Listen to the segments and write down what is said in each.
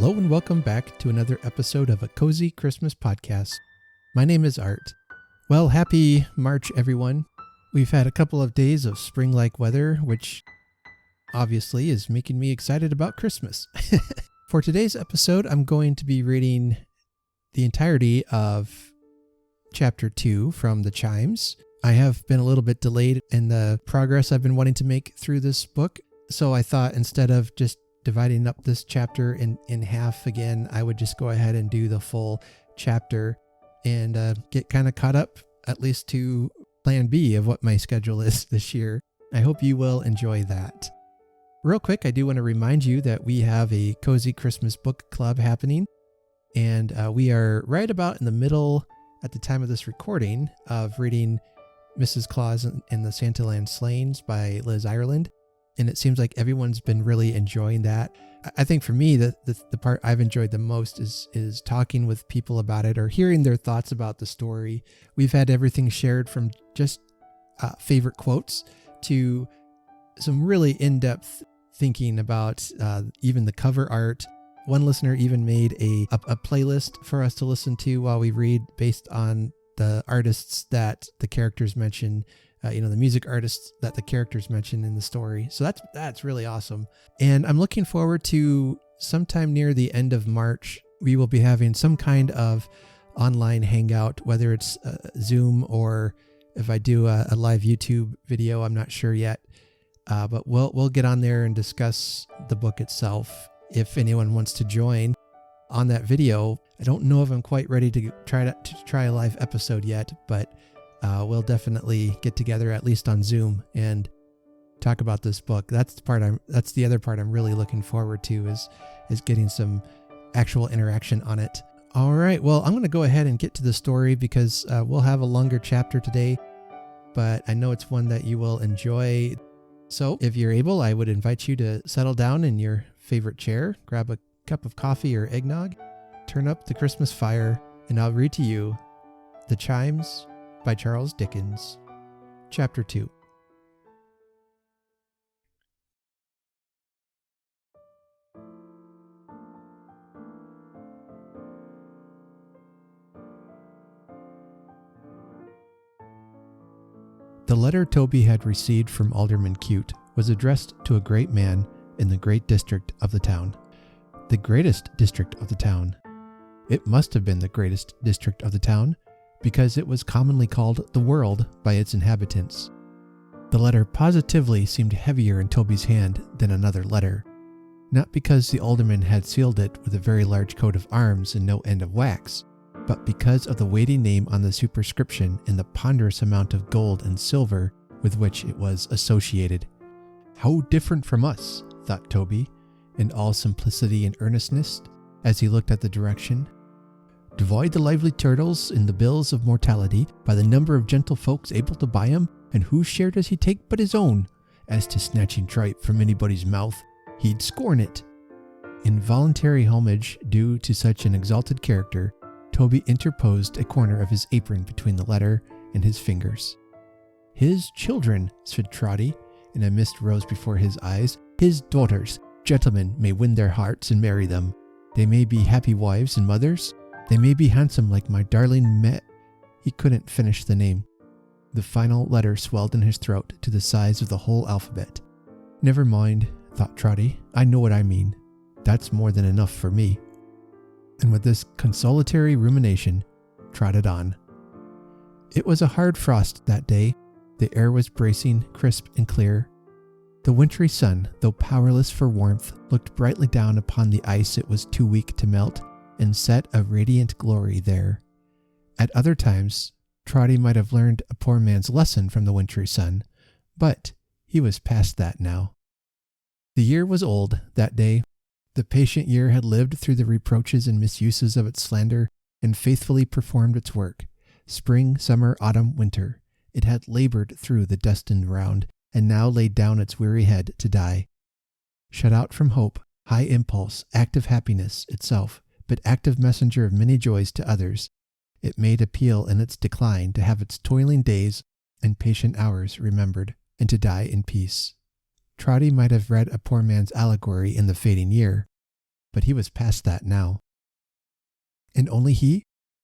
Hello and welcome back to another episode of A Cozy Christmas Podcast. My name is Art. Well, happy March, everyone. We've had a couple of days of spring-like weather, which obviously is making me excited about Christmas. For today's episode, I'm going to be reading the entirety of Chapter 2 from the Chimes. I have been a little bit delayed in the progress I've been wanting to make through this book, so I thought instead of just dividing up this chapter in half again, I would just go ahead and do the full chapter and get kind of caught up, at least to plan B of what my schedule is this year. I hope you will enjoy that. Real quick, I do want to remind you that we have a Cozy Christmas Book Club happening, and we are right about in the middle, at the time of this recording, of reading Mrs. Claus and the Santaland Slayings by Liz Ireland. And it seems like everyone's been really enjoying that. I think for me, the part I've enjoyed the most is talking with people about it or hearing their thoughts about the story. We've had everything shared from just favorite quotes to some really in-depth thinking about even the cover art. One listener even made a playlist for us to listen to while we read based on the artists that the characters mention. The music artists that the characters mention in the story. So that's really awesome. And I'm looking forward to sometime near the end of March, we will be having some kind of online hangout, whether it's Zoom or if I do a live YouTube video, I'm not sure yet. But we'll get on there and discuss the book itself. If anyone wants to join on that video, I don't know if I'm quite ready to try a live episode yet, but we'll definitely get together at least on Zoom and talk about this book. That's the other part I'm really looking forward to is getting some actual interaction on it. All right, well, I'm going to go ahead and get to the story because we'll have a longer chapter today, but I know it's one that you will enjoy. So if you're able, I would invite you to settle down in your favorite chair, grab a cup of coffee or eggnog, turn up the Christmas fire, and I'll read to you The Chimes by Charles Dickens, Chapter 2. The letter Toby had received from Alderman Cute was addressed to a great man in the great district of the town. The greatest district of the town. It must have been the greatest district of the town, because it was commonly called the world by its inhabitants. The letter positively seemed heavier in Toby's hand than another letter, not because the alderman had sealed it with a very large coat of arms and no end of wax, but because of the weighty name on the superscription and the ponderous amount of gold and silver with which it was associated. How different from us, thought Toby, in all simplicity and earnestness, as he looked at the direction. Divide the lively turtles in the bills of mortality by the number of gentlefolks able to buy 'em, and whose share does he take but his own? As to snatching tripe from anybody's mouth, he'd scorn it. In voluntary homage due to such an exalted character, Toby interposed a corner of his apron between the letter and his fingers. His children, said Trotty, and a mist rose before his eyes. His daughters, gentlemen may win their hearts and marry them. They may be happy wives and mothers. They may be handsome like my darling He couldn't finish the name. The final letter swelled in his throat to the size of the whole alphabet. Never mind, thought Trotty. I know what I mean. That's more than enough for me. And with this consolatory rumination, trotted on. It was a hard frost that day. The air was bracing, crisp and clear. The wintry sun, though powerless for warmth, looked brightly down upon the ice it was too weak to melt, and set a radiant glory there. At other times, Trotty might have learned a poor man's lesson from the wintry sun, but he was past that now. The year was old that day. The patient year had lived through the reproaches and misuses of its slander, and faithfully performed its work. Spring, summer, autumn, winter. It had labored through the destined round, and now laid down its weary head to die. Shut out from hope, high impulse, active happiness itself, but active messenger of many joys to others, it made appeal in its decline to have its toiling days and patient hours remembered, and to die in peace. Trotty might have read a poor man's allegory in the fading year, but he was past that now. And only he?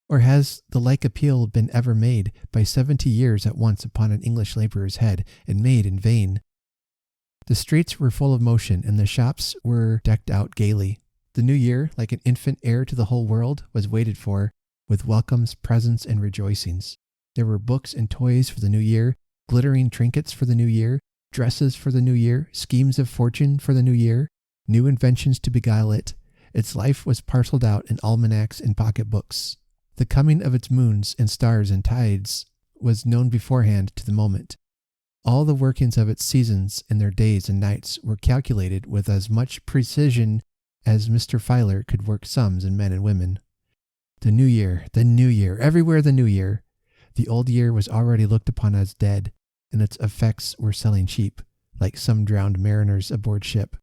Or has the like appeal been ever made by 70 years at once upon an English labourer's head, and made in vain? The streets were full of motion, and the shops were decked out gaily. The new year, like an infant heir to the whole world, was waited for, with welcomes, presents, and rejoicings. There were books and toys for the new year, glittering trinkets for the new year, dresses for the new year, schemes of fortune for the new year, new inventions to beguile it. Its life was parcelled out in almanacs and pocketbooks. The coming of its moons and stars and tides was known beforehand to the moment. All the workings of its seasons and their days and nights were calculated with as much precision as Mr. Filer could work sums in men and women. The new year, everywhere the new year. The old year was already looked upon as dead, and its effects were selling cheap, like some drowned mariners aboard ship.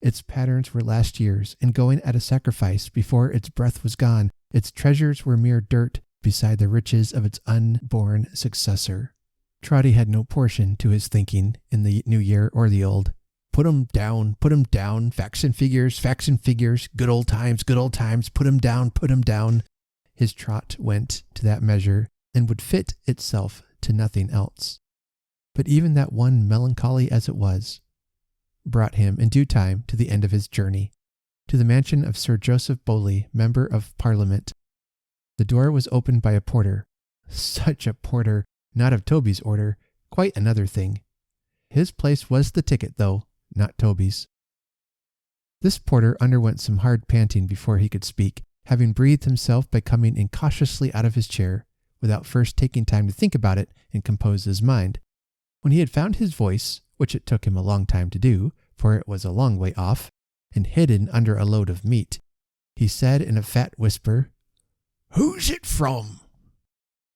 Its patterns were last year's, and going at a sacrifice before its breath was gone. Its treasures were mere dirt beside the riches of its unborn successor. Trotty had no portion to his thinking in the new year or the old. Put 'em down, facts and figures, good old times, put 'em down. His trot went to that measure, and would fit itself to nothing else. But even that one, melancholy as it was, brought him in due time to the end of his journey, to the mansion of Sir Joseph Bowley, Member of Parliament. The door was opened by a porter. Such a porter, not of Toby's order, quite another thing. His place was the ticket, though, not Toby's. This porter underwent some hard panting before he could speak, having breathed himself by coming incautiously out of his chair, without first taking time to think about it and compose his mind. When he had found his voice, which it took him a long time to do, for it was a long way off, and hidden under a load of meat, he said in a fat whisper, "Who's it from?"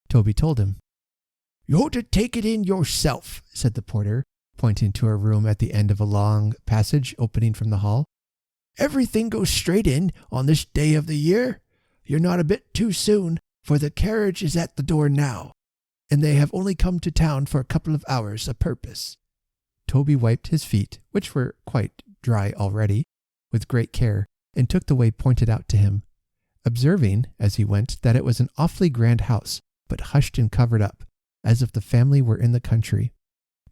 Toby told him. "You're to take it in yourself," said the porter, pointing to a room at the end of a long passage opening from the hall. "Everything goes straight in on this day of the year. You're not a bit too soon, for the carriage is at the door now, and they have only come to town for a couple of hours a purpose." Toby wiped his feet, which were quite dry already, with great care, and took the way pointed out to him, observing, as he went, that it was an awfully grand house, but hushed and covered up, as if the family were in the country.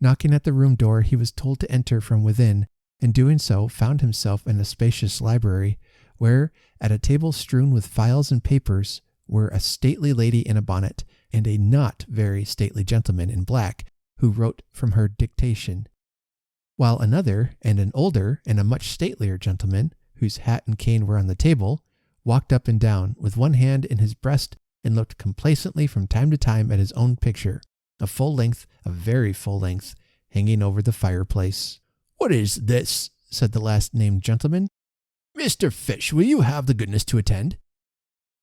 Knocking at the room door, he was told to enter from within, and doing so, found himself in a spacious library, where, at a table strewn with files and papers, were a stately lady in a bonnet, and a not very stately gentleman in black, who wrote from her dictation, while another, and an older, and a much statelier gentleman, whose hat and cane were on the table, walked up and down, with one hand in his breast, and looked complacently from time to time at his own picture, a very full length, hanging over the fireplace. "What is this?" said the last named gentleman. "Mr. Fish, will you have the goodness to attend?"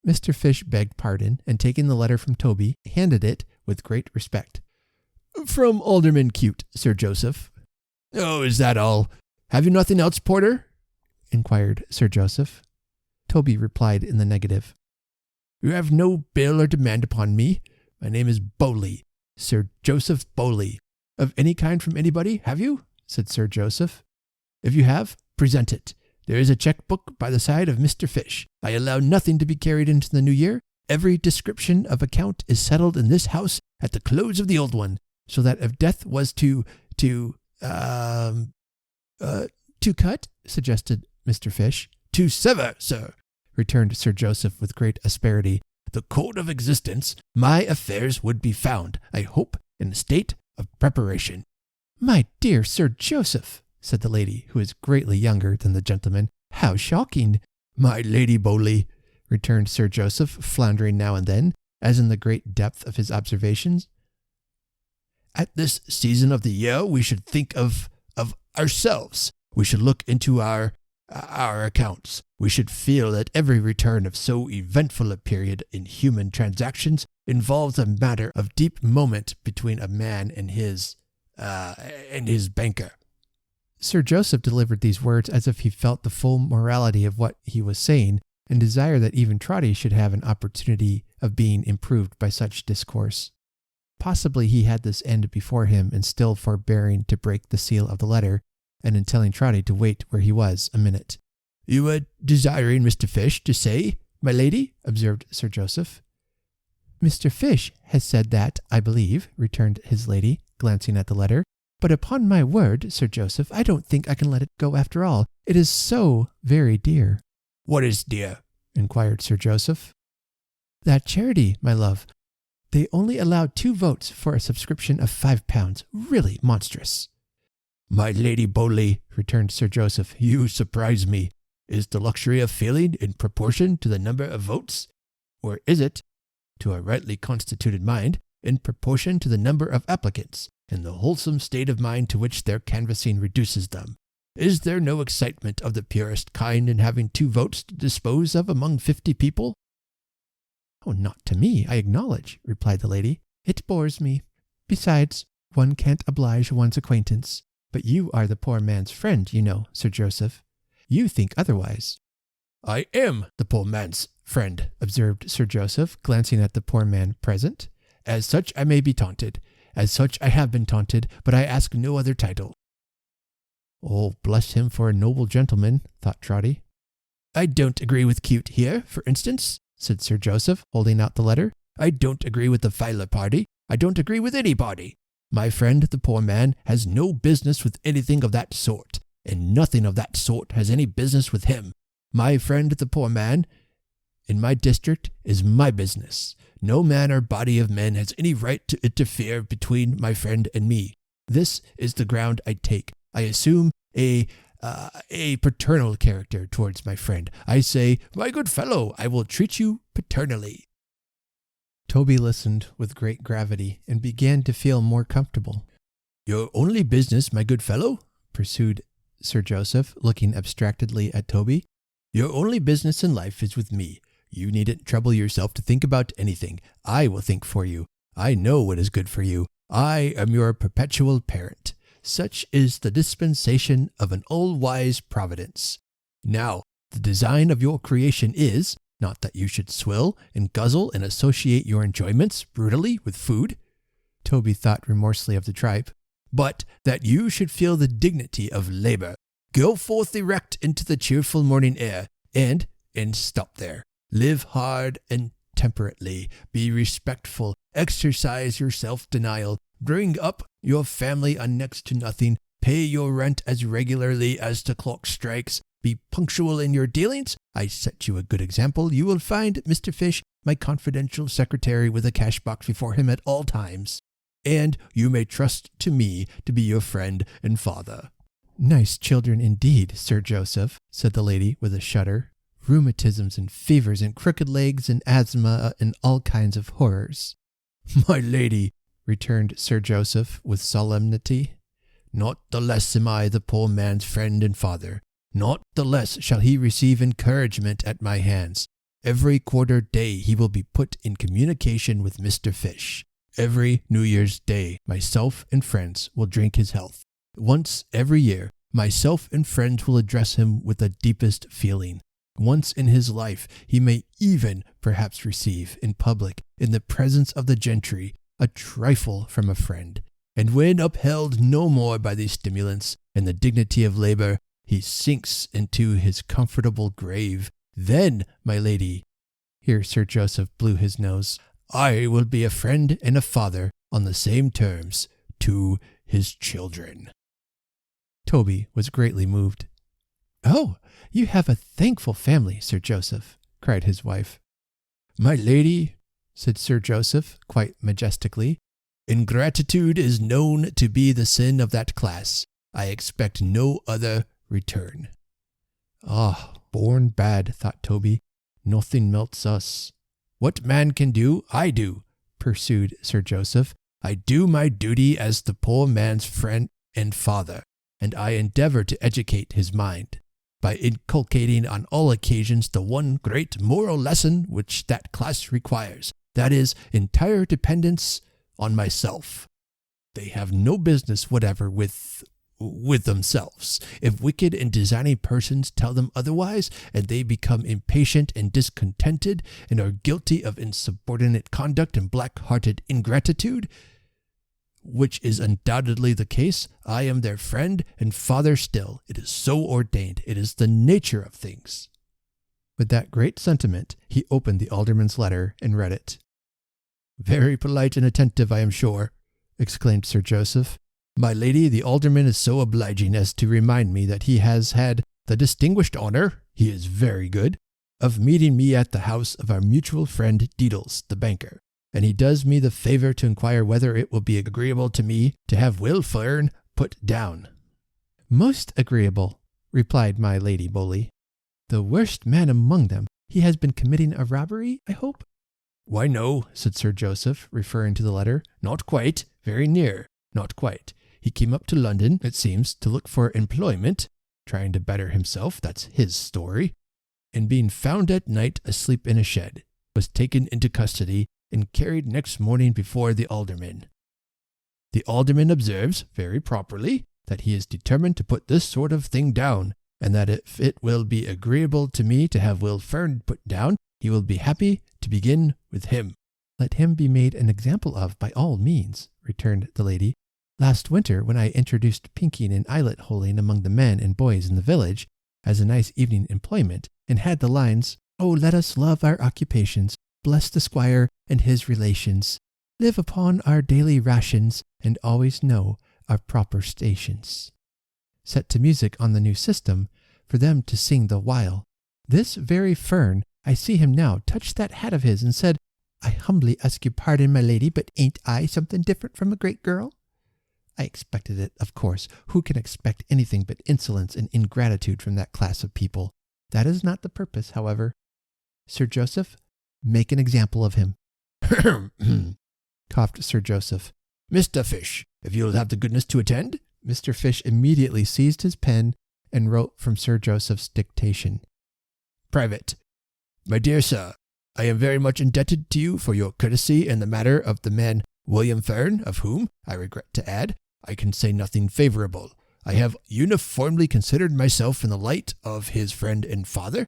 Mr. Fish begged pardon, and taking the letter from Toby, handed it with great respect. "From Alderman Cute, Sir Joseph." "Oh, is that all? Have you nothing else, porter?" inquired Sir Joseph. Toby replied in the negative. "You have no bill or demand upon me. My name is Bowley, Sir Joseph Bowley. Of any kind from anybody, have you?" said Sir Joseph. "If you have, present it. There is a cheque-book by the side of Mr. Fish. I allow nothing to be carried into the new year. Every description of account is settled in this house at the close of the old one, so that if death was to cut," suggested Mr. Fish. "To sever, sir," returned Sir Joseph with great asperity, "the code of existence, my affairs would be found, I hope, in a state of preparation." "My dear Sir Joseph," said the lady, who was greatly younger than the gentleman, "how shocking!" "My Lady Bowley," returned Sir Joseph, floundering now and then, as in the great depth of his observations, "at this season of the year we should think of ourselves. We should look into our accounts. We should feel that every return of so eventful a period in human transactions involves a matter of deep moment between a man and his banker." Sir Joseph delivered these words as if he felt the full morality of what he was saying, and desired that even Trotty should have an opportunity of being improved by such discourse. Possibly he had this end before him in still forbearing to break the seal of the letter, and in telling Trotty to wait where he was a minute. You were desiring Mr. Fish to say, my lady, observed Sir Joseph. Mr. Fish has said that, I believe, returned his lady, glancing at the letter. But upon my word, Sir Joseph, I don't think I can let it go after all. It is so very dear. What is dear? Inquired Sir Joseph. That charity, my love. They only allowed 2 votes for a subscription of £5. Really monstrous. My Lady Bowley, returned Sir Joseph, you surprise me. Is the luxury of feeling in proportion to the number of votes? Or is it, to a rightly constituted mind, in proportion to the number of applicants, and the wholesome state of mind to which their canvassing reduces them? Is there no excitement of the purest kind in having 2 votes to dispose of among 50 people? Oh, not to me, I acknowledge, replied the lady. It bores me. Besides, one can't oblige one's acquaintance. But you are the poor man's friend, you know, Sir Joseph. You think otherwise. I am the poor man's friend, observed Sir Joseph, glancing at the poor man present. As such I may be taunted. As such I have been taunted, but I ask no other title. Oh, bless him for a noble gentleman, thought Trotty. I don't agree with Cute here, for instance, said Sir Joseph, holding out the letter. I don't agree with the Filer party. I don't agree with any party. My friend, the poor man, has no business with anything of that sort, and nothing of that sort has any business with him. My friend, the poor man, in my district, is my business. No man or body of men has any right to interfere between my friend and me. This is the ground I take. I assume a paternal character towards my friend. I say, my good fellow, I will treat you paternally. Toby listened with great gravity and began to feel more comfortable. Your only business, my good fellow, pursued Sir Joseph, looking abstractedly at Toby, your only business in life is with me. You needn't trouble yourself to think about anything. I will think for you. I know what is good for you. I am your perpetual parent. Such is the dispensation of an all-wise providence. Now, the design of your creation is, not that you should swill and guzzle and associate your enjoyments brutally with food. Toby thought remorselessly of the tripe. But that you should feel the dignity of labor. Go forth erect into the cheerful morning air, and stop there. Live hard and temperately. Be respectful. Exercise your self-denial. Bring up your family on next to nothing. Pay your rent as regularly as the clock strikes. Be punctual in your dealings. I set you a good example. You will find Mr. Fish, my confidential secretary, with a cash box before him at all times. And you may trust to me to be your friend and father. Nice children indeed, Sir Joseph, said the lady with a shudder. Rheumatisms and fevers and crooked legs and asthma and all kinds of horrors. My lady, returned Sir Joseph with solemnity, not the less am I the poor man's friend and father. Not the less shall he receive encouragement at my hands. Every quarter day he will be put in communication with Mr. Fish. Every New Year's Day myself and friends will drink his health. Once every year myself and friends will address him with the deepest feeling. Once in his life he may even perhaps receive in public, in the presence of the gentry, a trifle from a friend. And when upheld no more by these stimulants and the dignity of labor, he sinks into his comfortable grave. Then, my lady, here Sir Joseph blew his nose, I will be a friend and a father on the same terms to his children. Toby was greatly moved. Oh, you have a thankful family, Sir Joseph, cried his wife. My lady, said Sir Joseph, quite majestically, ingratitude is known to be the sin of that class. I expect no other return. Ah, born bad, thought Toby. Nothing melts us. What man can do, I do, pursued Sir Joseph. I do my duty as the poor man's friend and father, and I endeavor to educate his mind, by inculcating on all occasions the one great moral lesson which that class requires, that is, entire dependence on myself. They have no business whatever with themselves. If wicked and designing persons tell them otherwise, and they become impatient and discontented, and are guilty of insubordinate conduct and black-hearted ingratitude, which is undoubtedly the case. I am their friend and father still. It is so ordained. It is the nature of things." With that great sentiment, he opened the alderman's letter and read it. "Very polite and attentive, I am sure," exclaimed Sir Joseph. "My lady, the alderman is so obliging as to remind me that he has had the distinguished honor, he is very good, of meeting me at the house of our mutual friend Deedles, the banker, and he does me the favour to inquire whether it will be agreeable to me to have Will Fern put down." "Most agreeable," replied my Lady Bowley. "The worst man among them. He has been committing a robbery, I hope?" "Why, no," said Sir Joseph, referring to the letter. "Not quite. Very near. Not quite. He came up to London, it seems, to look for employment, trying to better himself, that's his story, and being found at night asleep in a shed, was taken into custody and carried next morning before the alderman. The alderman observes, very properly, that he is determined to put this sort of thing down, and that if it will be agreeable to me to have Will Fern put down, he will be happy to begin with him." "Let him be made an example of by all means," returned the lady. "Last winter, when I introduced pinking and eyelet holing among the men and boys in the village, as a nice evening employment, and had the lines, 'Oh, let us love our occupations, bless the squire and his relations, live upon our daily rations, and always know our proper stations,' set to music on the new system, for them to sing the while, this very Fern, I see him now, touched that hat of his and said, 'I humbly ask your pardon, my lady, but ain't I something different from a great girl?' I expected it, of course. Who can expect anything but insolence and ingratitude from that class of people? That is not the purpose, however. Sir Joseph, make an example of him." coughed Sir Joseph. "Mr. Fish, if you'll have the goodness to attend." Mr. Fish immediately seized his pen and wrote from Sir Joseph's dictation. "Private. My dear sir, I am very much indebted to you for your courtesy in the matter of the man William Fern, of whom, I regret to add, I can say nothing favourable. I have uniformly considered myself in the light of his friend and father,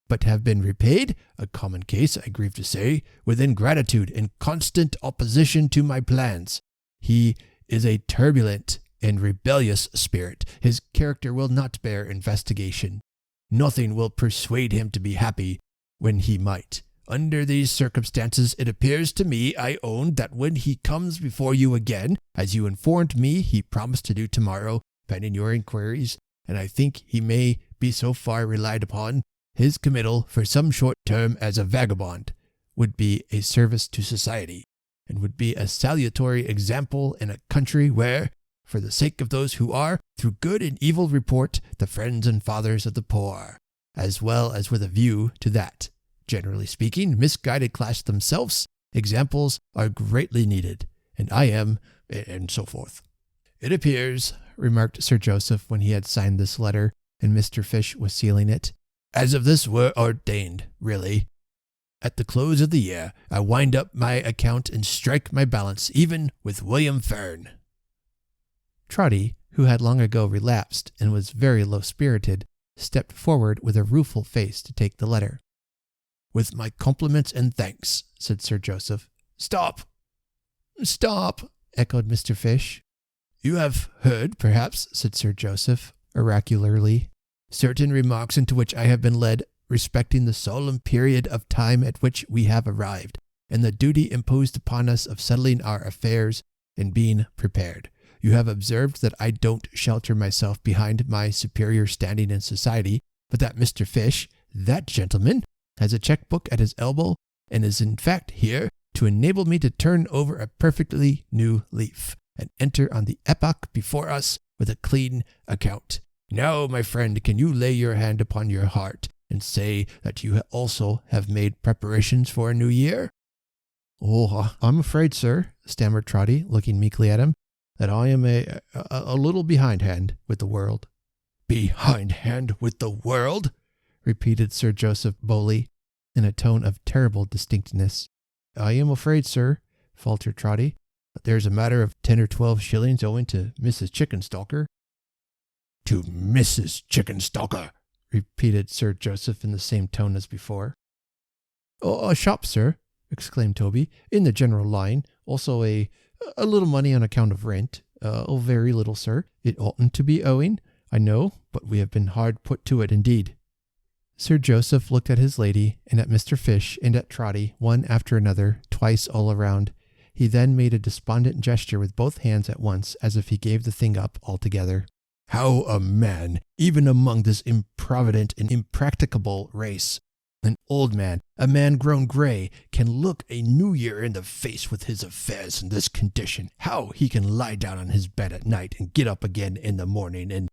but have been repaid, a common case, I grieve to say, with ingratitude and constant opposition to my plans. He is a turbulent and rebellious spirit. His character will not bear investigation. Nothing will persuade him to be happy when he might. Under these circumstances, it appears to me, I own, that when he comes before you again, as you informed me he promised to do tomorrow, pending your inquiries, and I think he may be so far relied upon, his committal for some short term as a vagabond would be a service to society, and would be a salutary example in a country where, for the sake of those who are, through good and evil report, the friends and fathers of the poor, as well as with a view to that, generally speaking, misguided class themselves, examples are greatly needed, and I am, and so forth. It appears," remarked Sir Joseph when he had signed this letter and Mr. Fish was sealing it, "as if this were ordained, really. At the close of the year, I wind up my account and strike my balance even with William Fern." Trotty, who had long ago relapsed and was very low-spirited, stepped forward with a rueful face to take the letter. "With my compliments and thanks," said Sir Joseph. "Stop! Stop!" echoed Mr. Fish. "You have heard, perhaps," said Sir Joseph, oracularly, "certain remarks into which I have been led respecting the solemn period of time at which we have arrived, and the duty imposed upon us of settling our affairs and being prepared. You have observed that I don't shelter myself behind my superior standing in society, but that Mr. Fish, that gentleman, has a checkbook at his elbow, and is in fact here to enable me to turn over a perfectly new leaf, and enter on the epoch before us with a clean account. Now, my friend, can you lay your hand upon your heart and say that you also have made preparations for a new year?" "Oh, I'm afraid, sir," stammered Trotty, looking meekly at him, "that I am a little behindhand with the world." "Behindhand with the world?" repeated Sir Joseph Bowley, in a tone of terrible distinctness. "I am afraid, sir," faltered Trotty, "that there's a matter of 10 or 12 shillings owing to Mrs. Chickenstalker." "To Mrs. Chickenstalker," repeated Sir Joseph in the same tone as before. "A shop, sir," exclaimed Toby, "in the general line. Also a A little money on account of rent. Oh, very little, sir. It oughtn't to be owing, I know, but we have been hard put to it indeed." Sir Joseph looked at his lady, and at Mr. Fish, and at Trotty, one after another, twice all around. He then made a despondent gesture with both hands at once, as if he gave the thing up altogether. "How a man, even among this improvident and impracticable race, an old man, a man grown grey, can look a new year in the face with his affairs in this condition, how he can lie down on his bed at night and get up again in the morning and—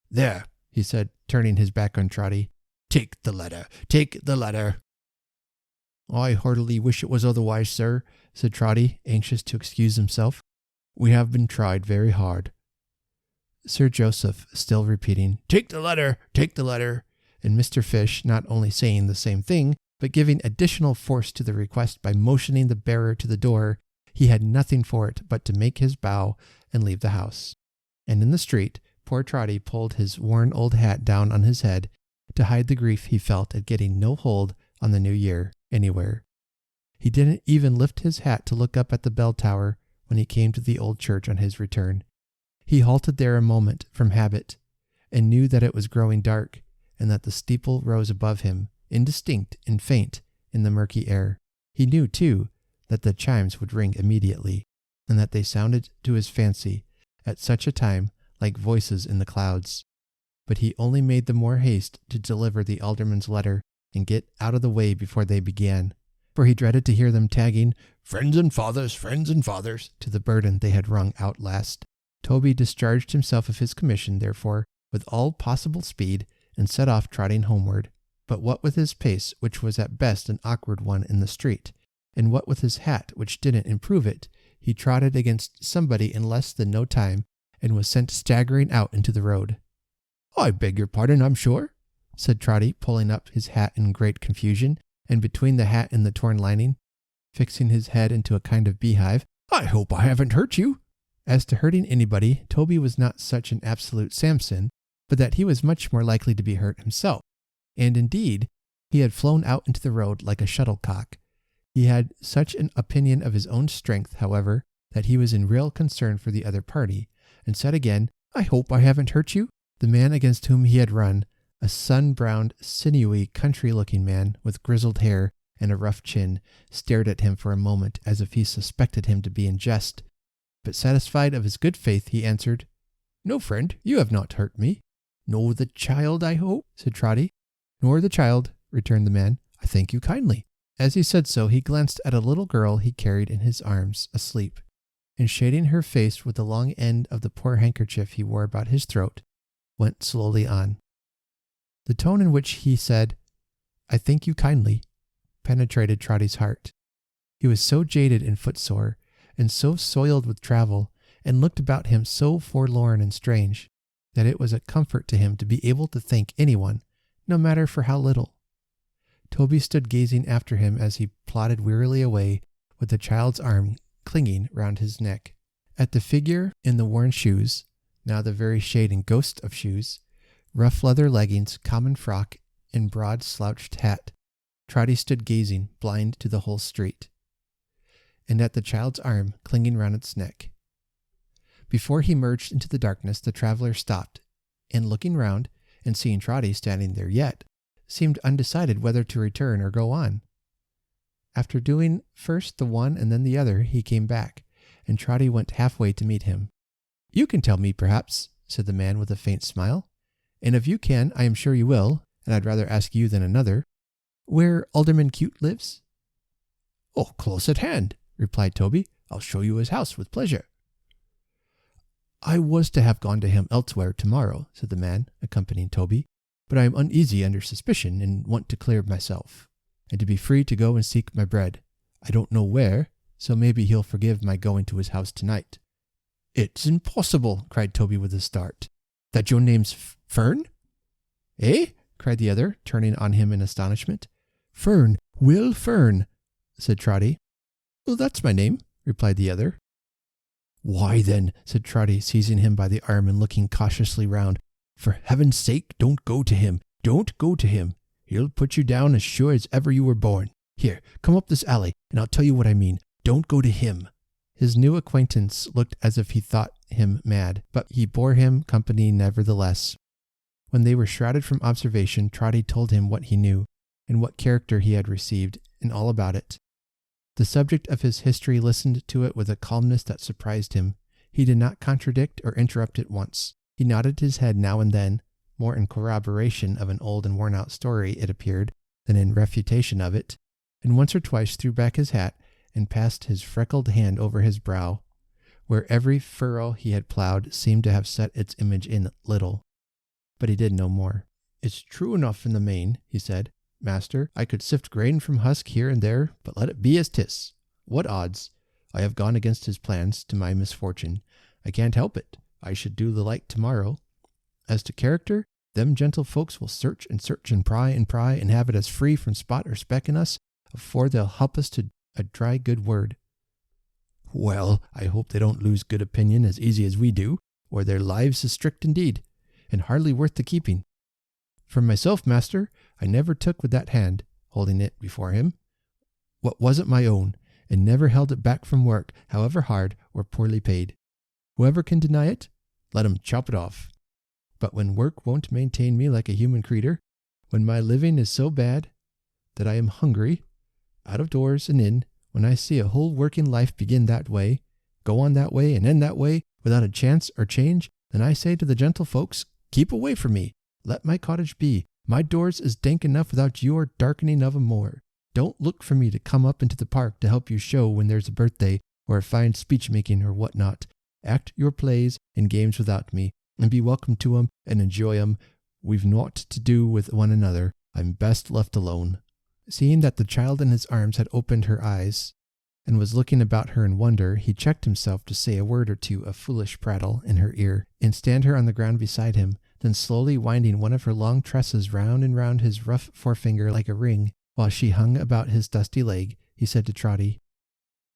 There," he said, turning his back on Trotty, "take the letter, take the letter." "I heartily wish it was otherwise, sir," said Trotty, anxious to excuse himself. "We have been tried very hard." Sir Joseph still repeating, "Take the letter, take the letter," and Mr. Fish not only saying the same thing, but giving additional force to the request by motioning the bearer to the door, he had nothing for it but to make his bow and leave the house. And in the street, poor Trotty pulled his worn old hat down on his head to hide the grief he felt at getting no hold on the new year anywhere. He didn't even lift his hat to look up at the bell tower when he came to the old church on his return. He halted there a moment from habit, and knew that it was growing dark, and that the steeple rose above him, indistinct and faint in the murky air. He knew, too, that the chimes would ring immediately, and that they sounded to his fancy at such a time like voices in the clouds. But he only made the more haste to deliver the alderman's letter and get out of the way before they began, for he dreaded to hear them tagging friends and fathers," to the burden they had rung out last. Toby discharged himself of his commission, therefore, with all possible speed, and set off trotting homeward. But what with his pace, which was at best an awkward one in the street, and what with his hat, which didn't improve it, he trotted against somebody in less than no time, and was sent staggering out into the road. "I beg your pardon, I'm sure," said Trotty, pulling up his hat in great confusion, and between the hat and the torn lining, fixing his head into a kind of beehive. "I hope I haven't hurt you." As to hurting anybody, Toby was not such an absolute Samson, but that he was much more likely to be hurt himself. And indeed, he had flown out into the road like a shuttlecock. He had such an opinion of his own strength, however, that he was in real concern for the other party, and said again, "I hope I haven't hurt you." The man against whom he had run, a sun-browned, sinewy, country-looking man with grizzled hair and a rough chin, stared at him for a moment as if he suspected him to be in jest. But satisfied of his good faith, he answered, "No, friend, you have not hurt me." "Nor the child, I hope?" said Trotty. "Nor the child," returned the man. "I thank you kindly." As he said so, he glanced at a little girl he carried in his arms, asleep, and shading her face with the long end of the poor handkerchief he wore about his throat, went slowly on. The tone in which he said, "I thank you kindly," penetrated Trotty's heart. He was so jaded and footsore, and so soiled with travel, and looked about him so forlorn and strange, that it was a comfort to him to be able to thank anyone, no matter for how little. Toby stood gazing after him as he plodded wearily away, with the child's arm clinging round his neck. At the figure in the worn shoes, now the very shade and ghost of shoes, rough leather leggings, common frock, and broad slouched hat, Trotty stood gazing, blind to the whole street, and at the child's arm clinging round its neck. Before he merged into the darkness, the traveller stopped, and looking round, and seeing Trotty standing there yet, seemed undecided whether to return or go on. After doing first the one and then the other, he came back, and Trotty went halfway to meet him. "You can tell me, perhaps," said the man with a faint smile, "and if you can, I am sure you will, and I'd rather ask you than another, where Alderman Cute lives?" "Oh, close at hand," replied Toby. "I'll show you his house with pleasure." "I was to have gone to him elsewhere tomorrow," said the man, accompanying Toby, "but I am uneasy under suspicion, and want to clear myself, and to be free to go and seek my bread. I don't know where, so maybe he'll forgive my going to his house tonight." "It's impossible," cried Toby with a start. "That your name's Fern?" "Eh?" cried the other, turning on him in astonishment. "Fern, Will Fern," said Trotty. "Well, that's my name," replied the other. "Why then," said Trotty, seizing him by the arm and looking cautiously round, "for heaven's sake, don't go to him. Don't go to him. He'll put you down as sure as ever you were born. Here, come up this alley, and I'll tell you what I mean. Don't go to him." His new acquaintance looked as if he thought him mad, but he bore him company nevertheless. When they were shrouded from observation, Trotty told him what he knew, and what character he had received, and all about it. The subject of his history listened to it with a calmness that surprised him. He did not contradict or interrupt it once. He nodded his head now and then, more in corroboration of an old and worn-out story, it appeared, than in refutation of it, and once or twice threw back his hat and passed his freckled hand over his brow, where every furrow he had ploughed seemed to have set its image in little. But he did no more. "It's true enough in the main," he said. "Master, I could sift grain from husk here and there, but let it be as 'tis. What odds? I have gone against his plans, to my misfortune. I can't help it. I should do the like tomorrow. As to character, them gentle folks will search and pry and have it as free from spot or speck in us, afore they'll help us to a dry good word." "Well, I hope they don't lose good opinion as easy as we do, or their lives is strict indeed, and hardly worth the keeping. For myself, master, I never took with that hand," holding it before him, "what wasn't my own, and never held it back from work, however hard or poorly paid. Whoever can deny it, let him chop it off. But when work won't maintain me like a human creature, when my living is so bad that I am hungry, out of doors and in, when I see a whole working life begin that way, go on that way and end that way, without a chance or change, then I say to the gentle folks, keep away from me. Let my cottage be. My doors is dank enough without your darkening of 'em more. Don't look for me to come up into the park to help you show when there's a birthday or a fine speech-making or what not. Act your plays and games without me, and be welcome to 'em and enjoy 'em. We've naught to do with one another. I'm best left alone." Seeing that the child in his arms had opened her eyes and was looking about her in wonder, he checked himself to say a word or two of foolish prattle in her ear, and stand her on the ground beside him. Then slowly winding one of her long tresses round and round his rough forefinger like a ring, while she hung about his dusty leg, he said to Trotty,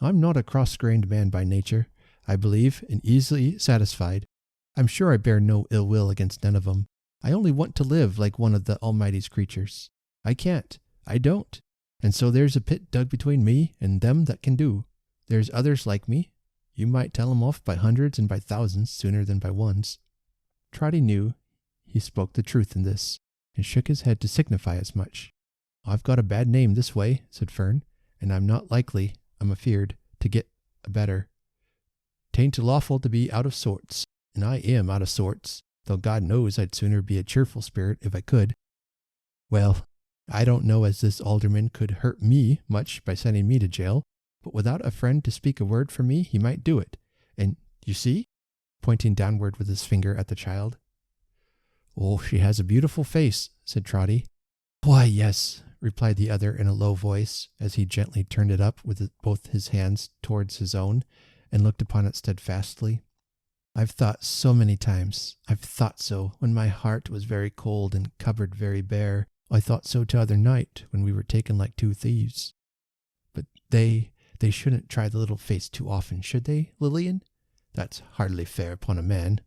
"I'm not a cross-grained man by nature, I believe, and easily satisfied. I'm sure I bear no ill will against none of 'em. I only want to live like one of the Almighty's creatures. I can't. I don't. And so there's a pit dug between me and them that can do. There's others like me. You might tell 'em off by hundreds and by thousands sooner than by ones." Trotty knew he spoke the truth in this, and shook his head to signify as much. "I've got a bad name this way," said Fern, "and I'm not likely, I'm afeard, to get a better. 'Tain't lawful to be out of sorts, and I am out of sorts, though God knows I'd sooner be a cheerful spirit if I could. Well, I don't know as this alderman could hurt me much by sending me to jail, but without a friend to speak a word for me, he might do it. And you see," pointing downward with his finger at the child. "Oh, she has a beautiful face," said Trotty. "Why, yes," replied the other in a low voice, as he gently turned it up with both his hands towards his own, and looked upon it steadfastly. "I've thought so many times, I've thought so, when my heart was very cold and cupboard very bare. I thought so t'other night, when we were taken like two thieves. But they shouldn't try the little face too often, should they, Lillian? That's hardly fair upon a man."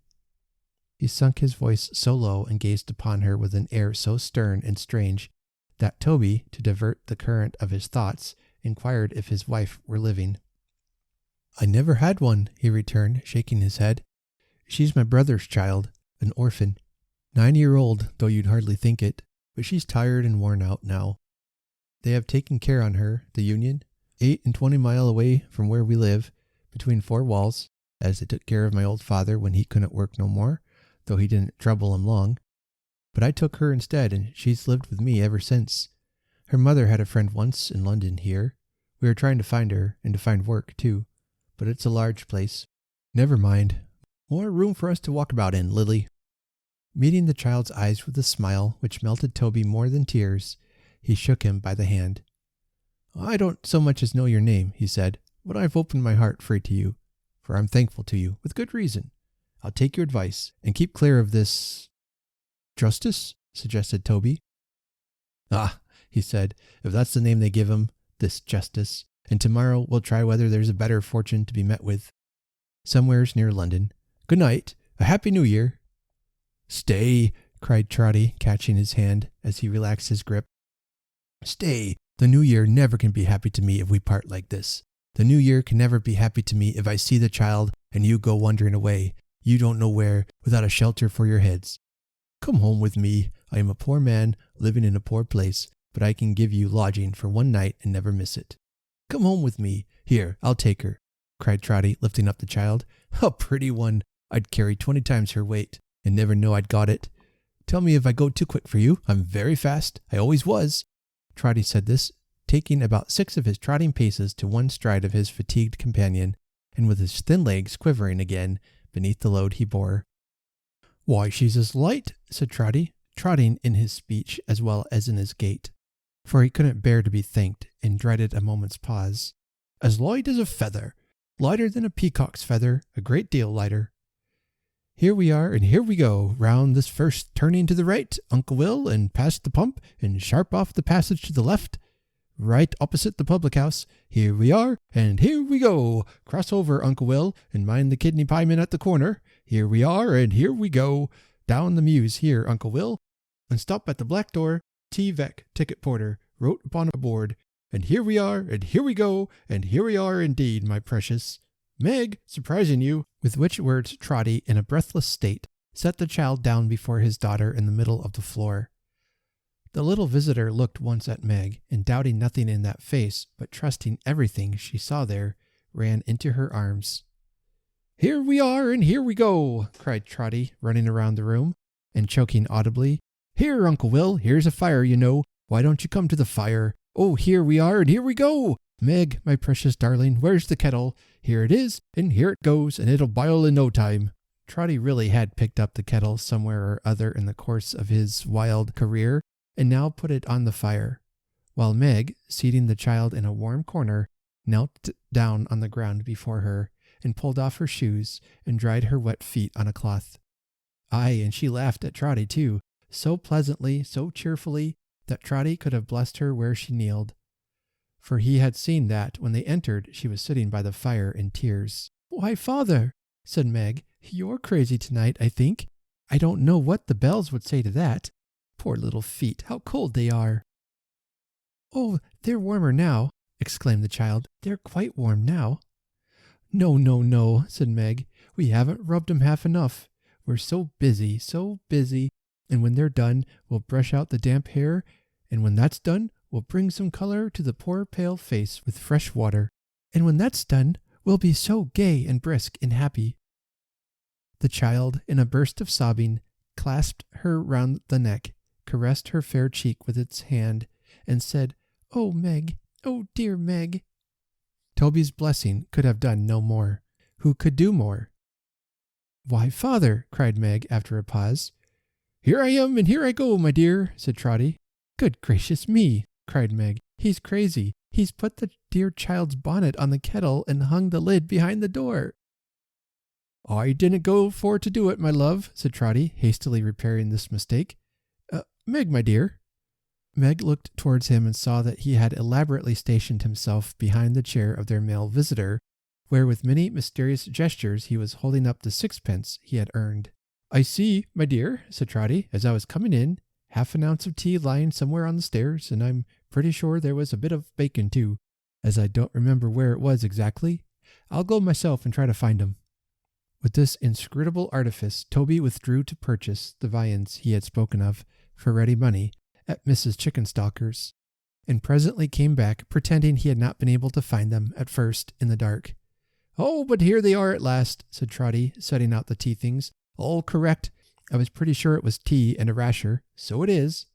He sunk his voice so low and gazed upon her with an air so stern and strange that Toby, to divert the current of his thoughts, inquired if his wife were living. "I never had one," he returned, shaking his head. "She's my brother's child, an orphan. 9-year-old, though you'd hardly think it, but she's tired and worn out now. They have taken care on her, the Union, 28 mile away from where we live, between four walls, as they took care of my old father when he couldn't work no more, though he didn't trouble him long. But I took her instead, and she's lived with me ever since. Her mother had a friend once in London here. We are trying to find her, and to find work, too. But it's a large place. Never mind. More room for us to walk about in, Lily." Meeting the child's eyes with a smile which melted Toby more than tears, he shook him by the hand. "I don't so much as know your name," he said, "but I've opened my heart free to you, for I'm thankful to you, with good reason. I'll take your advice, and keep clear of this—" "Justice?" suggested Toby. "Ah," he said, "if that's the name they give him, this justice, and tomorrow we'll try whether there's a better fortune to be met with, somewheres near London. Good night, a happy New Year." "Stay," cried Trotty, catching his hand as he relaxed his grip. "Stay, the New Year never can be happy to me if we part like this. The new year can never be happy to me if I see the child and you go wandering away, you don't know where, without a shelter for your heads. Come home with me. I am a poor man living in a poor place, but I can give you lodging for one night and never miss it. Come home with me. Here, I'll take her, cried Trotty, lifting up the child. A pretty one. I'd carry 20 times her weight and never know I'd got it. Tell me if I go too quick for you. I'm very fast. I always was. Trotty said this, taking about 6 of his trotting paces to one stride of his fatigued companion, and with his thin legs quivering again beneath the load he bore. Why, she's as light, said Trotty, trotting in his speech as well as in his gait, for he couldn't bear to be thanked, and dreaded a moment's pause. As light as a feather, lighter than a peacock's feather, a great deal lighter. Here we are, and here we go, round this first turning to the right, Uncle Will, and past the pump, and sharp off the passage to the left, right opposite the public house. Here we are, and here we go. Cross over, Uncle Will, and mind the kidney pieman at the corner. Here we are, and here we go. Down the mews here, Uncle Will, and stop at the black door. T. Vec, ticket porter, wrote upon a board. And here we are, and here we go, and here we are indeed, my precious. Meg, surprising you. With which words Trotty, in a breathless state, set the child down before his daughter in the middle of the floor. The little visitor looked once at Meg, and doubting nothing in that face, but trusting everything she saw there, ran into her arms. Here we are, and here we go, cried Trotty, running around the room, and choking audibly. Here, Uncle Will, here's a fire, you know. Why don't you come to the fire? Oh, here we are, and here we go. Meg, my precious darling, where's the kettle? Here it is, and here it goes, and it'll boil in no time. Trotty really had picked up the kettle somewhere or other in the course of his wild career, and now put it on the fire, while Meg, seating the child in a warm corner, knelt down on the ground before her, and pulled off her shoes, and dried her wet feet on a cloth. Aye, and she laughed at Trotty too, so pleasantly, so cheerfully, that Trotty could have blessed her where she kneeled. For he had seen that, when they entered, she was sitting by the fire in tears. Why, father, said Meg, you're crazy tonight, I think. I don't know what the bells would say to that. Poor little feet, how cold they are. Oh, they're warmer now, exclaimed the child. They're quite warm now. No, no, no, said Meg. We haven't rubbed 'em half enough. We're so busy, and when they're done, we'll brush out the damp hair, and when that's done, we'll bring some color to the poor pale face with fresh water, and when that's done, we'll be so gay and brisk and happy. The child, in a burst of sobbing, clasped her round the neck, caressed her fair cheek with its hand, and said, Oh, Meg, oh, dear Meg. Toby's blessing could have done no more. Who could do more? Why, father, cried Meg after a pause. Here I am, and here I go, my dear, said Trotty. Good gracious me, cried Meg. He's crazy. He's put the dear child's bonnet on the kettle and hung the lid behind the door. I didn't go for to do it, my love, said Trotty, hastily repairing this mistake. Meg, my dear. Meg looked towards him and saw that he had elaborately stationed himself behind the chair of their male visitor, where with many mysterious gestures he was holding up the 6pence he had earned. I see, my dear, said Trotty, as I was coming in, half an ounce of tea lying somewhere on the stairs, and I'm pretty sure there was a bit of bacon too, as I don't remember where it was exactly. I'll go myself and try to find 'em. With this inscrutable artifice, Toby withdrew to purchase the viands he had spoken of for ready money at Mrs. Chickenstalker's, and presently came back, pretending he had not been able to find them at first in the dark. Oh, but here they are at last, said Trotty, setting out the tea things. All correct. I was pretty sure it was tea and a rasher. So it is.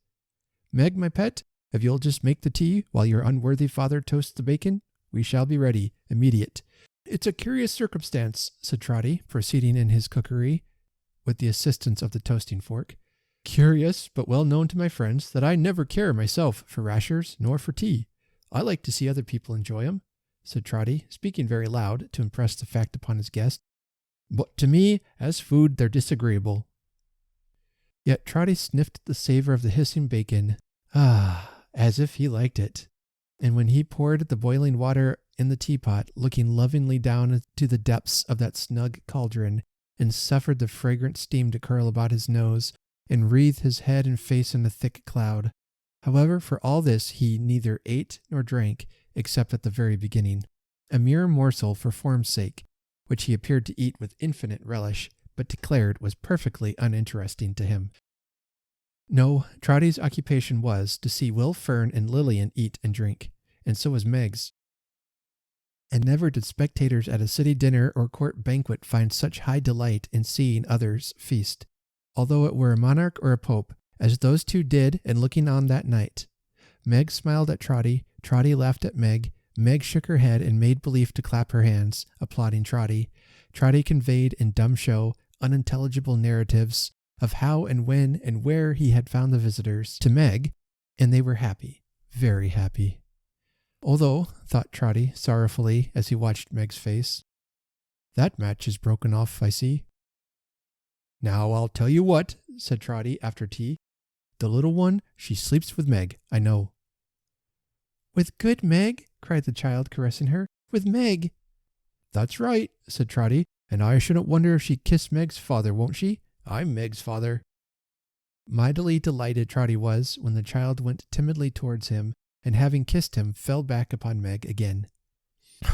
Meg, my pet, if you'll just make the tea while your unworthy father toasts the bacon, we shall be ready, immediate. It's a curious circumstance, said Trotty, proceeding in his cookery, with the assistance of the toasting fork. Curious, but well known to my friends, that I never care myself for rashers nor for tea. I like to see other people enjoy 'em, said Trotty, speaking very loud to impress the fact upon his guest. But to me, as food, they're disagreeable. Yet Trotty sniffed the savor of the hissing bacon, as if he liked it. And when he poured the boiling water in the teapot, looking lovingly down to the depths of that snug cauldron, and suffered the fragrant steam to curl about his nose, and wreathe his head and face in a thick cloud. However, for all this he neither ate nor drank, except at the very beginning. a mere morsel for form's sake, which he appeared to eat with infinite relish, but declared was perfectly uninteresting to him. No, Trotty's occupation was to see Will Fern and Lillian eat and drink, and so was Meg's. And never did spectators at a city dinner or court banquet find such high delight in seeing others feast, although it were a monarch or a pope, as those two did in looking on that night. Meg smiled at Trotty, Trotty laughed at Meg, Meg shook her head and made believe to clap her hands, applauding Trotty. Trotty conveyed in dumb show unintelligible narratives of how and when and where he had found the visitors to Meg, and they were happy, very happy. Although, thought Trotty sorrowfully as he watched Meg's face, that match is broken off, I see. Now I'll tell you what, said Trotty after tea. The little one, she sleeps with Meg, I know. With good Meg? Cried the child, caressing her. With Meg? That's right, said Trotty, and I shouldn't wonder if she kissed Meg's father, won't she? I'm Meg's father. Mightily delighted Trotty was when the child went timidly towards him, and having kissed him, fell back upon Meg again.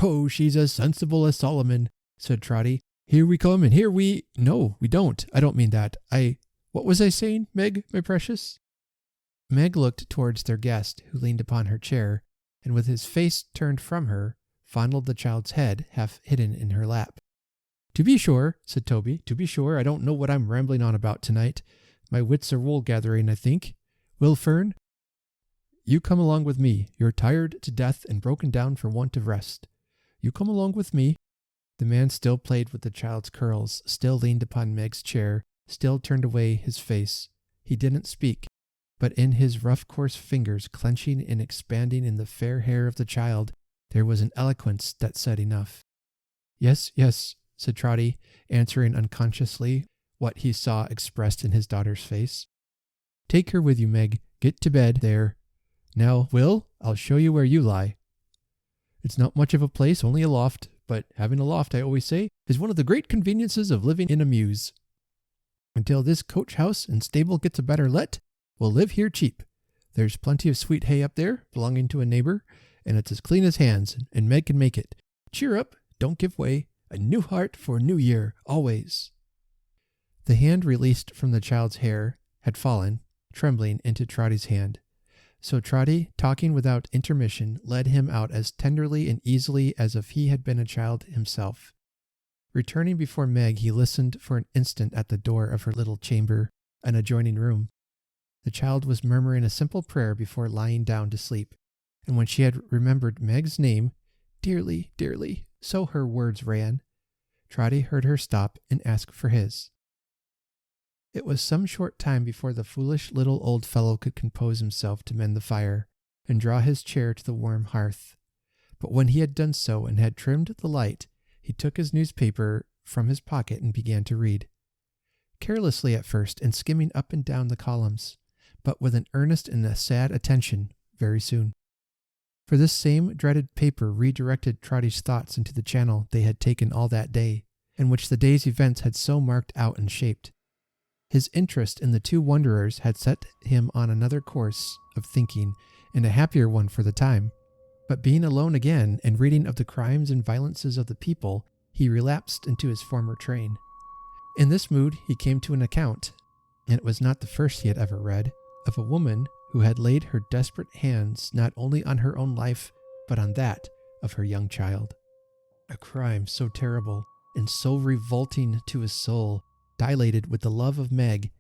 Oh, she's as sensible as Solomon, said Trotty. Here we come, and here we— No, we don't. I don't mean that. What was I saying, Meg, my precious? Meg looked towards their guest, who leaned upon her chair, and with his face turned from her, fondled the child's head, half hidden in her lap. To be sure, said Toby, to be sure, I don't know what I'm rambling on about tonight. My wits are wool-gathering, I think. Will Fern? You come along with me. You're tired to death and broken down for want of rest. You come along with me. The man still played with the child's curls, still leaned upon Meg's chair, still turned away his face. He didn't speak, but in his rough coarse fingers clenching and expanding in the fair hair of the child, there was an eloquence that said enough. Yes, yes, said Trotty, answering unconsciously what he saw expressed in his daughter's face. Take her with you, Meg. Get to bed, there. Now, Will, I'll show you where you lie. It's not much of a place, only a loft, but having a loft, I always say, is one of the great conveniences of living in a mews. Until this coach house and stable gets a better let, we'll live here cheap. There's plenty of sweet hay up there, belonging to a neighbor, and it's as clean as hands, and Meg can make it. Cheer up, don't give way. A new heart for a new year, always. The hand released from the child's hair had fallen, trembling, into Trotty's hand. So Trotty, talking without intermission, led him out as tenderly and easily as if he had been a child himself. Returning before Meg, he listened for an instant at the door of her little chamber, an adjoining room. The child was murmuring a simple prayer before lying down to sleep, and when she had remembered Meg's name, dearly, dearly, so her words ran, Trotty heard her stop and ask for his. It was some short time before the foolish little old fellow could compose himself to mend the fire and draw his chair to the warm hearth. But when he had done so and had trimmed the light, he took his newspaper from his pocket and began to read. Carelessly at first, and skimming up and down the columns, but with an earnest and a sad attention very soon. For this same dreaded paper redirected Trotty's thoughts into the channel they had taken all that day, and which the day's events had so marked out and shaped. His interest in the two wanderers had set him on another course of thinking, and a happier one for the time. But being alone again, and reading of the crimes and violences of the people, he relapsed into his former train. In this mood he came to an account, and it was not the first he had ever read, of a woman who had laid her desperate hands not only on her own life, but on that of her young child. A crime so terrible and so revolting to his soul, dilated with the love of Meg,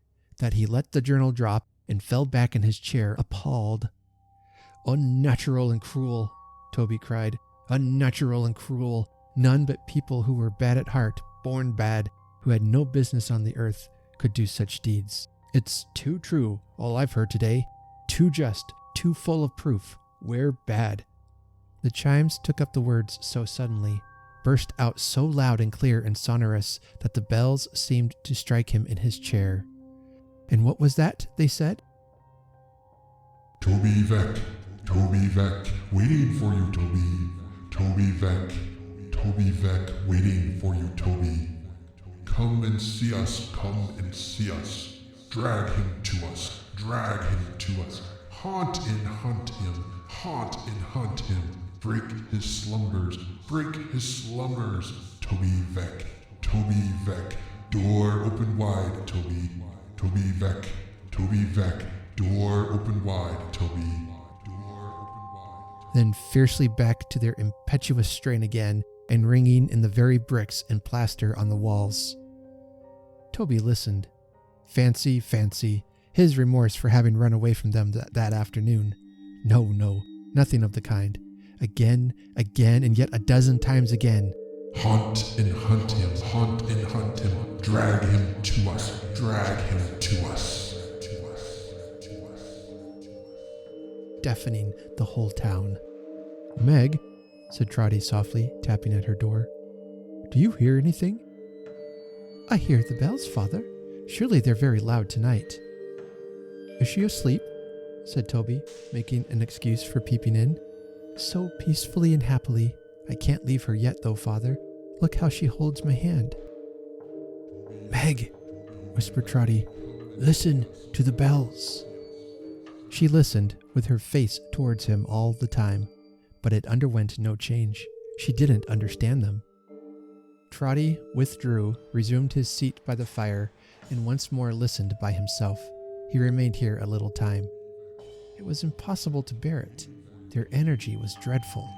that he let the journal drop and fell back in his chair, appalled. Unnatural and cruel, Toby cried. Unnatural and cruel. None but people who were bad at heart, born bad, who had no business on the earth, could do such deeds. It's too true, all I've heard today. Too just, too full of proof. We're bad. The chimes took up the words so suddenly, burst out so loud and clear and sonorous, that the bells seemed to strike him in his chair. And what was that, they said? Toby Veck, waiting for you, Toby. Toby Veck, waiting for you, Toby. Come and see us, come and see us. Drag him to us, drag him to us. Haunt and hunt him, haunt and hunt him. break his slumbers, break his slumbers. Toby Veck, Toby Veck, door open wide, Toby. Toby Veck, Toby Veck, door open wide, Toby. Then fiercely back to their impetuous strain again, and ringing in the very bricks and plaster on the walls. Toby listened. Fancy, his remorse for having run away from them that afternoon. No, nothing of the kind. Again, and yet a dozen times again. Haunt and hunt him, haunt and hunt him. Drag him to us, drag him to us. Deafening the whole town. Meg, said Trotty softly, tapping at her door. Do you hear anything? I hear the bells, Father. Surely they're very loud tonight. Is she asleep? Said Toby, making an excuse for peeping in. So peacefully and happily. I can't leave her yet, though, Father. Look how she holds my hand. Meg, whispered Trotty, listen to the bells. She listened, with her face towards him all the time, but it underwent no change. She didn't understand them. Trotty withdrew, resumed his seat by the fire, and once more listened by himself. He remained here a little time. It was impossible to bear it. Their energy was dreadful.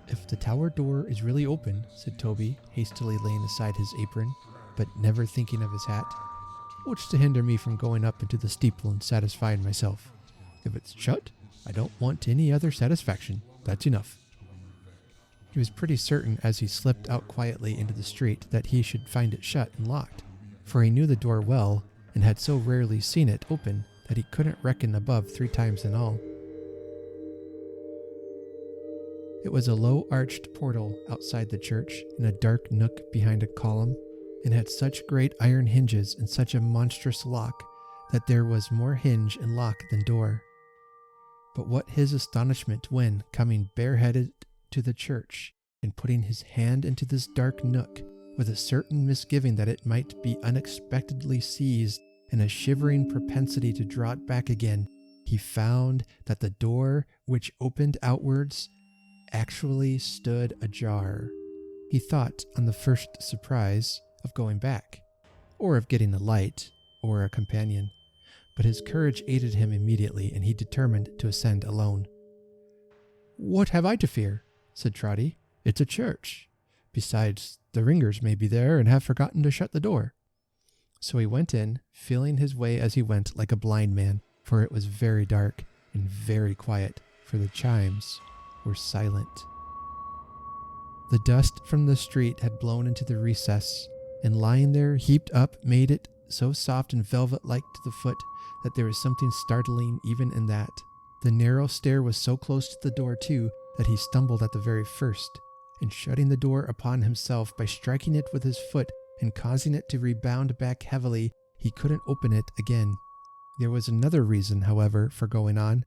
If the tower door is really open, said Toby, hastily laying aside his apron, but never thinking of his hat, what's to hinder me from going up into the steeple and satisfying myself? If it's shut, I don't want any other satisfaction. That's enough. He was pretty certain as he slipped out quietly into the street that he should find it shut and locked, for he knew the door well and had so rarely seen it open that he couldn't reckon above 3 times in all. It was a low-arched portal outside the church in a dark nook behind a column, and had such great iron hinges and such a monstrous lock that there was more hinge and lock than door. But what his astonishment when, coming bareheaded to the church and putting his hand into this dark nook, with a certain misgiving that it might be unexpectedly seized and a shivering propensity to draw it back again, he found that the door, which opened outwards, actually stood ajar. He thought, on the first surprise, of going back, or of getting a light, or a companion, but his courage aided him immediately, and he determined to ascend alone. What have I to fear? Said Trotty. It's a church. Besides, the ringers may be there and have forgotten to shut the door. So he went in, feeling his way as he went like a blind man, for it was very dark and very quiet, for the chimes were silent. The dust from the street had blown into the recess, and lying there heaped up made it so soft and velvet-like to the foot that there was something startling even in that. The narrow stair was so close to the door, too, that he stumbled at the very first, and shutting the door upon himself by striking it with his foot and causing it to rebound back heavily, he couldn't open it again. There was another reason, however, for going on.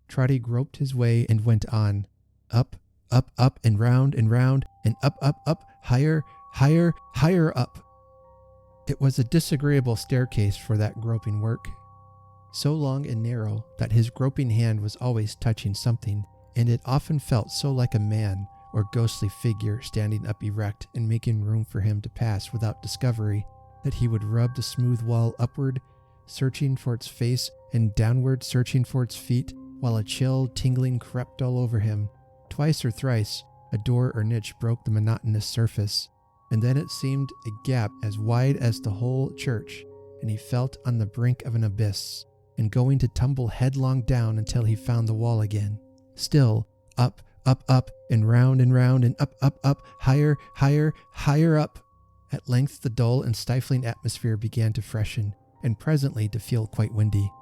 Trotty groped his way and went on. Up, and round, and up, higher, higher up. It was a disagreeable staircase for that groping work, so long and narrow that his groping hand was always touching something, and it often felt so like a man or ghostly figure standing up erect and making room for him to pass without discovery, that he would rub the smooth wall upward, searching for its face, and downward searching for its feet, while a chill tingling crept all over him. Twice or thrice, a door or niche broke the monotonous surface, and then it seemed a gap as wide as the whole church, and he felt on the brink of an abyss, and going to tumble headlong down until he found the wall again. Still, up, and round, and up, higher, higher up. At length the dull and stifling atmosphere began to freshen, and presently to feel quite windy.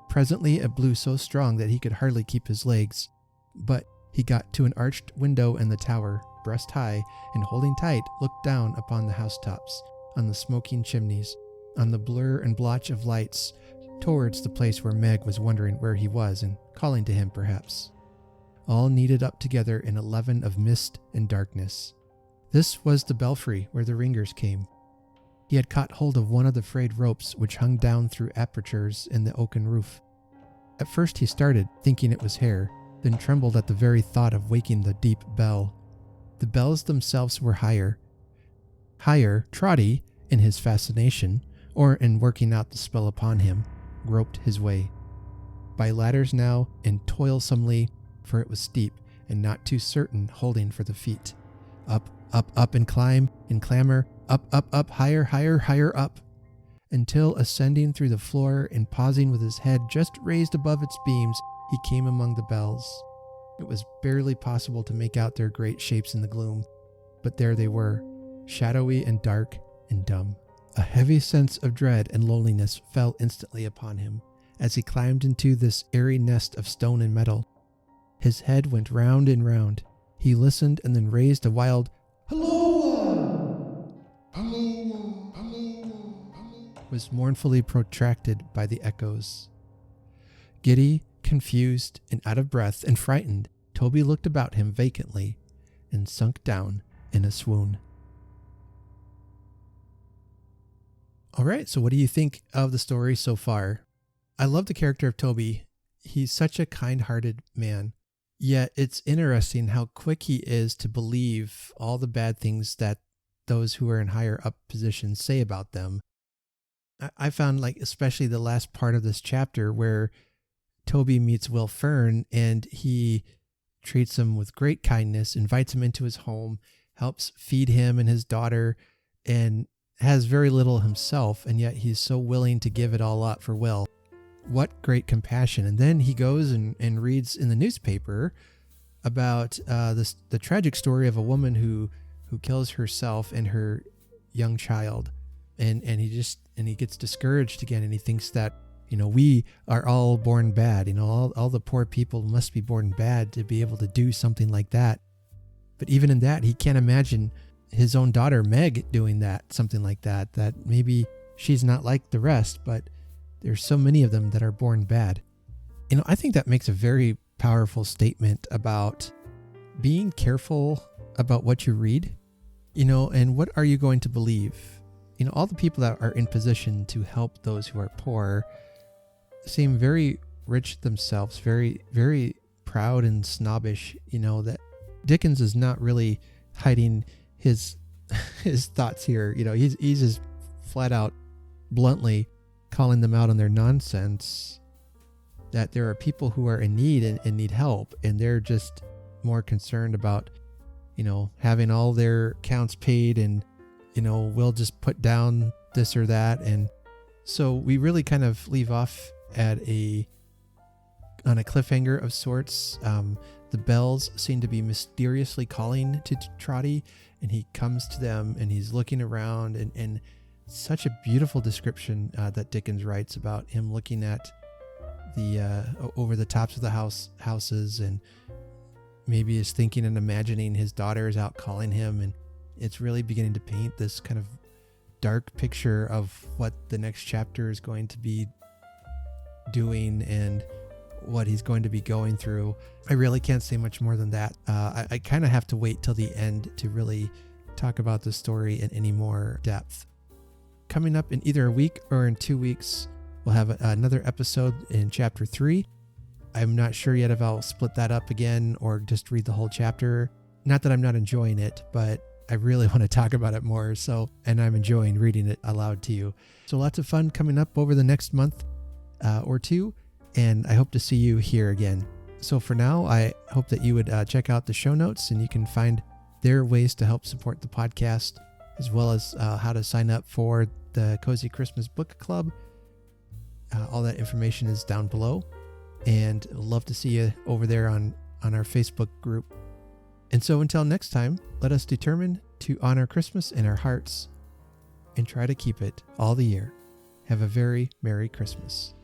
Presently it blew so strong that he could hardly keep his legs, but he got to an arched window in the tower, breast high, and holding tight, looked down upon the housetops, on the smoking chimneys, on the blur and blotch of lights, towards the place where Meg was wondering where he was and calling to him perhaps, all kneaded up together in a leaven of mist and darkness. This was the belfry where the ringers came. He had caught hold of one of the frayed ropes which hung down through apertures in the oaken roof. At first he started, thinking it was hair, then trembled at the very thought of waking the deep bell. The bells themselves were higher. Higher, Trotty, in his fascination, or in working out the spell upon him, groped his way. By ladders now, and toilsomely, for it was steep, and not too certain holding for the feet. Up, up, and climb, and clamber, up, higher, higher up, until ascending through the floor and pausing with his head just raised above its beams, he came among the bells. It was barely possible to make out their great shapes in the gloom, but there they were, shadowy and dark and dumb. A heavy sense of dread and loneliness fell instantly upon him as he climbed into this airy nest of stone and metal. His head went round and round. He listened and then raised a wild "Hello!" Hello, hello. Was mournfully protracted by the echoes. Giddy, confused, and out of breath and frightened, Toby looked about him vacantly and sunk down in a swoon. All right, so what do you think of the story so far? I love the character of Toby. He's such a kind-hearted man. Yet it's interesting how quick he is to believe all the bad things that those who are in higher up positions say about them. I found, like, especially the last part of this chapter where Toby meets Will Fern and he treats him with great kindness, invites him into his home, helps feed him and his daughter, and has very little himself, and yet he's so willing to give it all up for Will. What great compassion. And then he goes and reads in the newspaper about the tragic story of a woman who kills herself and her young child. And he gets discouraged again, and he thinks that, we are all born bad. All the poor people must be born bad to be able to do something like that. But even in that, he can't imagine his own daughter, Meg, doing something like that maybe she's not like the rest, but there's so many of them that are born bad. I think that makes a very powerful statement about being careful about what you read, and what are you going to believe? All the people that are in position to help those who are poor seem very rich themselves, very, very proud and snobbish, that Dickens is not really hiding his thoughts here. He's just flat out bluntly calling them out on their nonsense, that there are people who are in need and need help, and they're just more concerned about, having all their accounts paid, and, we'll just put down this or that. And so we really kind of leave off on a cliffhanger of sorts. The bells seem to be mysteriously calling to Trotty, and he comes to them and he's looking around, and such a beautiful description that Dickens writes about him looking at the over the tops of the houses, and maybe is thinking and imagining his daughter is out calling him, and it's really beginning to paint this kind of dark picture of what the next chapter is going to be doing and what he's going to be going through. I really can't say much more than that. I kind of have to wait till the end to really talk about the story in any more depth. Coming up in either a week or in 2 weeks, we'll have another episode in chapter 3. I'm not sure yet if I'll split that up again or just read the whole chapter. Not that I'm not enjoying it, but I really want to talk about it more. And I'm enjoying reading it aloud to you. So lots of fun coming up over the next month or two. And I hope to see you here again. So for now, I hope that you would check out the show notes, and you can find their ways to help support the podcast, as well as how to sign up for the Cozy Christmas Book Club. All that information is down below, and I'd love to see you over there on our Facebook group. And so until next time, let us determine to honor Christmas in our hearts and try to keep it all the year. Have a very Merry Christmas.